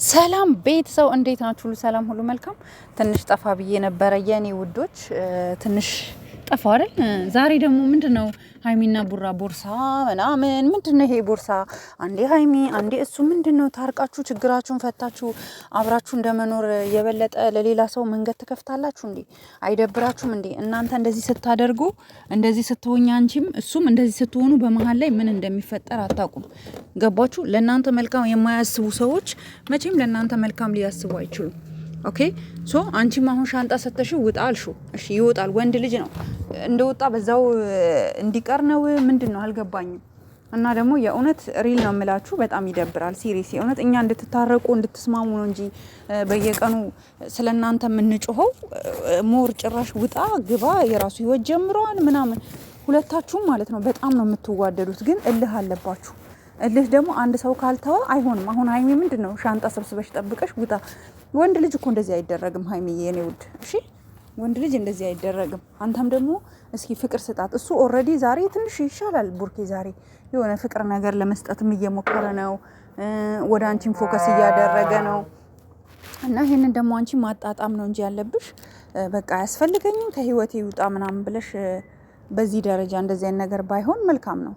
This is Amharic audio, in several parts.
ሰላም ቤተሰብ እንዴት ናችሁ? ሁሉ ሰላም፣ ሁሉ መልካም። ትንሽ ጠፋ ብዬ ነበረ የኔ ውዶች፣ ትንሽ ጠፋ አይደል? ዛሬ ደግሞ ምንድነው ሀይሚና ቡራ ቦርሳ ምናምን ምንድነው ይሄ ቦርሳ? አንዴ ሀይሚ አንዴ እሱ ምንድነው? ታርቃችሁ ችግራችሁን ፈታችሁ አብራችሁ እንደመኖር የበለጠ ለሌላ ሰው መንገድ ትከፍታላችሁ እንዴ? አይደብራችሁም እንዴ? እናንተ እንደዚህ ስታደርጉ እንደዚህ ስትሆኛ አንቺም እሱም እንደዚህ ስትሆኑ በመሀል ላይ ምን እንደሚፈጠር አታውቁም። ገባችሁ? ለእናንተ መልካም የማያስቡ ሰዎች መቼም ለእናንተ መልካም ሊያስቡ አይችሉም። ኦኬ ሶ አንቺም አሁን ሻንጣ ሰተሽው ውጣ አልሽው። እሺ ይወጣል፣ ወንድ ልጅ ነው። እንደወጣ በዛው እንዲቀር ነው ምንድነው? አልገባኝም። እና ደግሞ የእውነት ሪል ነው የምላችሁ፣ በጣም ይደብራል። ሲሪየስ የእውነት እኛ እንድትታረቁ እንድትስማሙ ነው እንጂ በየቀኑ ስለናንተ የምንጮኸው ሞር ጭራሽ ውጣ ግባ የራሱ ህይወት ጀምረዋል ምናምን። ሁለታችሁም ማለት ነው በጣም ነው የምትዋደዱት፣ ግን እልህ አለባችሁ። እልህ ደግሞ አንድ ሰው ካልተወ አይሆንም። አሁን ሀይሚ ምንድነው ሻንጣ ሰብስበሽ ጠብቀሽ ውጣ። ወንድ ልጅ እኮ እንደዚህ አይደረግም ሀይሚ የኔ ውድ። እሺ ወንድ ልጅ እንደዚህ አይደረግም። አንተም ደግሞ እስኪ ፍቅር ስጣት። እሱ ኦልሬዲ ዛሬ ትንሽ ይሻላል። ቡርኬ ዛሬ የሆነ ፍቅር ነገር ለመስጠትም እየሞከረ ነው። ወደ አንቺን ፎከስ እያደረገ ነው። እና ይሄንን ደግሞ አንቺ ማጣጣም ነው እንጂ ያለብሽ በቃ አያስፈልገኝም ከህይወቴ ይውጣ ምናምን ብለሽ በዚህ ደረጃ እንደዚህ አይነት ነገር ባይሆን መልካም ነው።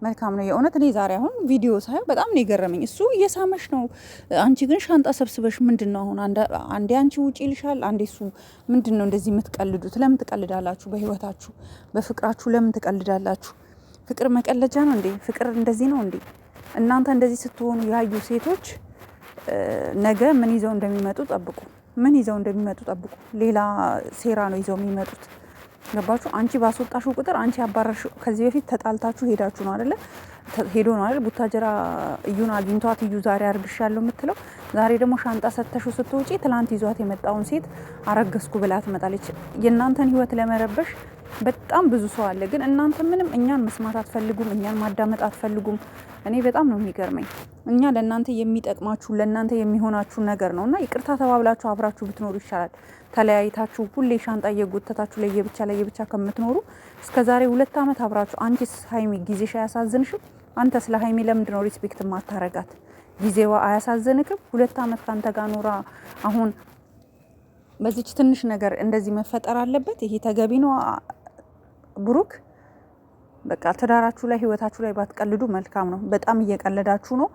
መልካም ነው የእውነት። እኔ ዛሬ አሁን ቪዲዮ ሳየው በጣም ነው የገረመኝ። እሱ እየሳመሽ ነው፣ አንቺ ግን ሻንጣ ሰብስበሽ ምንድን ነው አሁን? አንዴ አንቺ ውጪ ይልሻል፣ አንዴ እሱ። ምንድን ነው እንደዚህ የምትቀልዱት? ለምን ትቀልዳላችሁ? በህይወታችሁ በፍቅራችሁ ለምን ትቀልዳላችሁ? ፍቅር መቀለጃ ነው እንዴ? ፍቅር እንደዚህ ነው እንዴ? እናንተ እንደዚህ ስትሆኑ ያዩ ሴቶች ነገ ምን ይዘው እንደሚመጡ ጠብቁ። ምን ይዘው እንደሚመጡ ጠብቁ። ሌላ ሴራ ነው ይዘው የሚመጡት። ገባችሁ? አንቺ ባስወጣሽው ቁጥር አንቺ አባረርሽ። ከዚህ በፊት ተጣልታችሁ ሄዳችሁ ነው አይደለ? ሄዶ ነው አይደል? ቡታጀራ እዩን አግኝቷት እዩ ዛሬ አርግሻለሁ የምትለው። ዛሬ ደግሞ ሻንጣ ሰተሽው ስትወጪ ትላንት ይዟት የመጣውን ሴት አረገዝኩ ብላ ትመጣለች። የእናንተን ህይወት ለመረበሽ በጣም ብዙ ሰው አለ። ግን እናንተ ምንም እኛን መስማት አትፈልጉም፣ እኛን ማዳመጥ አትፈልጉም። እኔ በጣም ነው የሚገርመኝ። እኛ ለእናንተ የሚጠቅማችሁ ለእናንተ የሚሆናችሁ ነገር ነው እና ይቅርታ ተባብላችሁ አብራችሁ ብትኖሩ ይሻላል። ተለያይታችሁ ሁሌ ሻንጣ እየጎተታችሁ ለየብቻ ከምትኖሩ እስከ ዛሬ 2 ዓመት አብራችሁ። አንቺስ ሀይሚ ጊዜሽ አያሳዝንሽም? አንተ ስለ ሀይሚ ለምንድን ነው ሪስፔክት ማታረጋት? ጊዜዋ አያሳዝንክም? 2 ዓመት ካንተ ጋር ኖራ አሁን በዚች ትንሽ ነገር እንደዚህ መፈጠር አለበት? ይሄ ተገቢ ነው? ብሩክ በቃ ትዳራችሁ ላይ ህይወታችሁ ላይ ባትቀልዱ መልካም ነው። በጣም እየቀለዳችሁ ነው።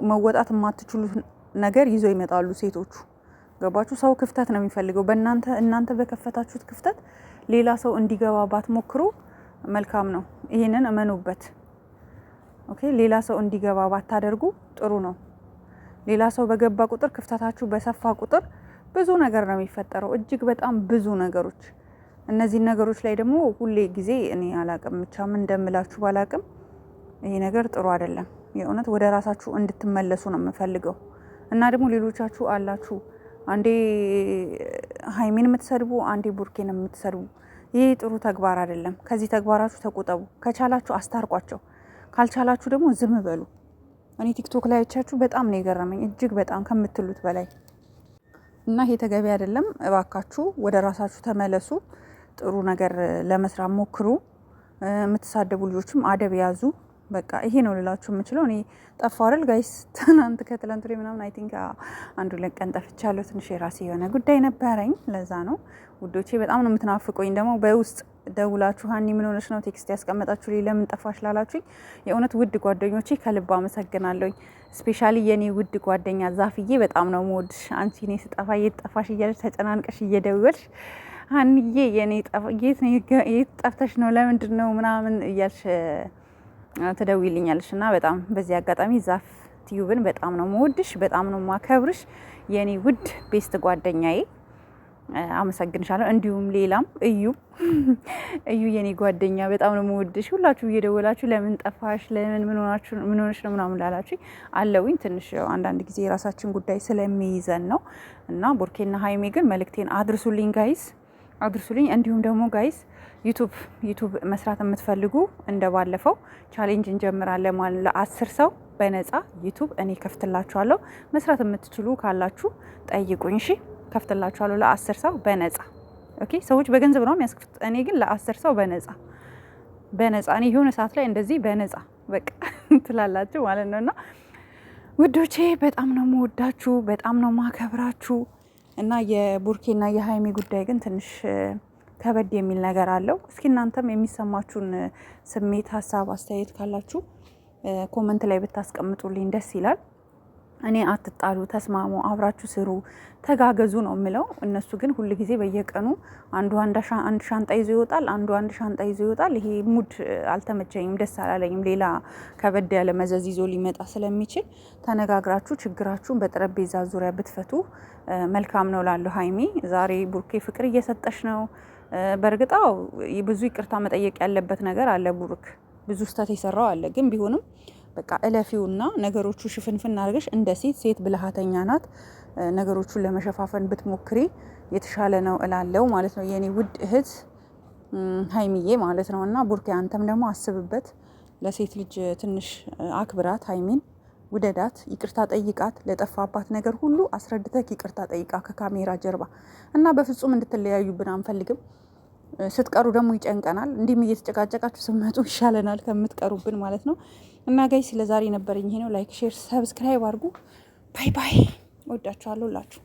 መወጣት የማትችሉት ነገር ይዘው ይመጣሉ ሴቶቹ። ገባችሁ? ሰው ክፍተት ነው የሚፈልገው። እናንተ በከፈታችሁት ክፍተት ሌላ ሰው እንዲገባ ባትሞክሩ መልካም ነው። ይሄንን እመኑበት። ኦኬ፣ ሌላ ሰው እንዲገባ ባታደርጉ ጥሩ ነው። ሌላ ሰው በገባ ቁጥር ክፍተታችሁ በሰፋ ቁጥር ብዙ ነገር ነው የሚፈጠረው፣ እጅግ በጣም ብዙ ነገሮች። እነዚህ ነገሮች ላይ ደግሞ ሁሌ ጊዜ እኔ አላቅም፣ ብቻ ምን እንደምላችሁ ባላቅም ይሄ ነገር ጥሩ አይደለም። የእውነት ወደ ራሳችሁ እንድትመለሱ ነው የምፈልገው። እና ደግሞ ሌሎቻችሁ አላችሁ አንዴ ሀይሚን የምትሰድቡ፣ አንዴ ቡርኬን የምትሰድቡ። ይሄ ጥሩ ተግባር አይደለም። ከዚህ ተግባራችሁ ተቆጠቡ። ከቻላችሁ አስታርቋቸው፣ ካልቻላችሁ ደግሞ ዝም በሉ። እኔ ቲክቶክ ላይ አይቻችሁ በጣም ነው የገረመኝ፣ እጅግ በጣም ከምትሉት በላይ። እና ይሄ ተገቢ አይደለም። እባካችሁ ወደ ራሳችሁ ተመለሱ። ጥሩ ነገር ለመስራት ሞክሩ። የምትሳደቡ ልጆችም አደብ ያዙ። በቃ ይሄ ነው ልላችሁ የምችለው። እኔ ጠፋሁ አይደል ጋይስ? ከትላንት ወዲያ ምናምን አይ ቲንክ 1-2 ቀን ጠፍቻለሁ። ትንሽ የራሴ የሆነ ጉዳይ ነበረኝ፣ ለዛ ነው ውዶቼ። በጣም ነው የምትናፍቁኝ። ደግሞ በውስጥ ደውላችሁ ሀኒ ምን ሆነሽ ነው ቴክስት ያስቀመጣችሁ ለምን ጠፋሽ ላላችሁኝ የእውነት ውድ ጓደኞቼ ከልብ አመሰግናለሁኝ። ስፔሻሊ የኔ ውድ ጓደኛ ዛፍዬ በጣም ነው የምወድሽ። አንቺ እኔ ስጠፋ የት ጠፋሽ እያለሽ ተጨናንቀሽ እየደወልሽ ሀኒዬ የኔ የት ጠፍተሽ ነው ለምንድን ነው ምናምን እያልሽ ትደውይልኛለሽ። እና በጣም በዚህ አጋጣሚ ዛፍ ቲዩብን በጣም ነው የምወድሽ፣ በጣም ነው የማከብርሽ የኔ ውድ ቤስት ጓደኛዬ። አመሰግንሻለሁ። እንዲሁም ሌላም እዩ የኔ ጓደኛ በጣም ነው የምወድሽ። ሁላችሁ እየደወላችሁ ለምን ጠፋሽ፣ ለምን ምን ሆነሽ ነው ምናምን ላላችሁ አለውኝ። ትንሽ አንዳንድ ጊዜ የራሳችን ጉዳይ ስለሚይዘን ነው። እና ቡርኬና ሀይሜ ግን መልእክቴን አድርሱልኝ ጋይስ፣ አድርሱልኝ። እንዲሁም ደግሞ ጋይስ ዩቱብ መስራት የምትፈልጉ እንደባለፈው ቻሌንጅ እንጀምራለን ማለት ለ10 ሰው በነፃ ዩቱብ እኔ ከፍትላችኋለሁ። መስራት የምትችሉ ካላችሁ ጠይቁኝ። እሺ ከፍትላችኋለሁ ለ10 ሰው በነፃ። ኦኬ ሰዎች በገንዘብ ነው የሚያስከፍት፣ እኔ ግን ለ10 ሰው በነፃ እኔ የሆነ ሰዓት ላይ እንደዚህ በነፃ በቃ ትላላችሁ ማለት ነውና ውዶቼ በጣም ነው የምወዳችሁ፣ በጣም ነው ማከብራችሁ እና የቡርኬና የሀይሚ ጉዳይ ግን ትንሽ ከበድ የሚል ነገር አለው። እስኪ እናንተም የሚሰማችሁን ስሜት፣ ሀሳብ፣ አስተያየት ካላችሁ ኮመንት ላይ ብታስቀምጡልኝ ደስ ይላል። እኔ አትጣሉ፣ ተስማሙ፣ አብራችሁ ስሩ፣ ተጋገዙ ነው የምለው። እነሱ ግን ሁል ጊዜ በየቀኑ አንዱ አንድ ሻንጣ ይዞ ይወጣል፣ አንዱ አንድ ሻንጣ ይዞ ይወጣል። ይሄ ሙድ አልተመቸኝም፣ ደስ አላለኝም። ሌላ ከበድ ያለ መዘዝ ይዞ ሊመጣ ስለሚችል ተነጋግራችሁ ችግራችሁን በጠረጴዛ ዙሪያ ብትፈቱ መልካም ነው ላለሁ። ሀይሚ ዛሬ ቡርኬ ፍቅር እየሰጠሽ ነው። በእርግጣው ብዙ ይቅርታ መጠየቅ ያለበት ነገር አለ። ቡርክ ብዙ ስህተት የሰራው አለ። ግን ቢሆንም በቃ እለፊውና ነገሮቹ ሽፍንፍን አድርገሽ እንደ ሴት ብልሃተኛ ናት፣ ነገሮቹን ለመሸፋፈን ብትሞክሪ የተሻለ ነው እላለው ማለት ነው የኔ ውድ እህት ሀይሚዬ ማለት ነው። እና ቡርኬ አንተም ደግሞ አስብበት፣ ለሴት ልጅ ትንሽ አክብራት፣ ሀይሚን ውደዳት፣ ይቅርታ ጠይቃት፣ ለጠፋባት ነገር ሁሉ አስረድተክ ይቅርታ ጠይቃ ከካሜራ ጀርባ እና በፍጹም እንድትለያዩብን አንፈልግም። ስትቀሩ ደግሞ ይጨንቀናል። እንዲህም እየተጨቃጨቃችሁ ስመጡ ይሻለናል ከምትቀሩብን ማለት ነው። እና ጋይ ስለ ዛሬ ነበረኝ ይሄ ነው። ላይክ፣ ሼር፣ ሰብስክራይብ አድርጉ። ባይ ባይ። ወዳችኋለሁ ላችሁ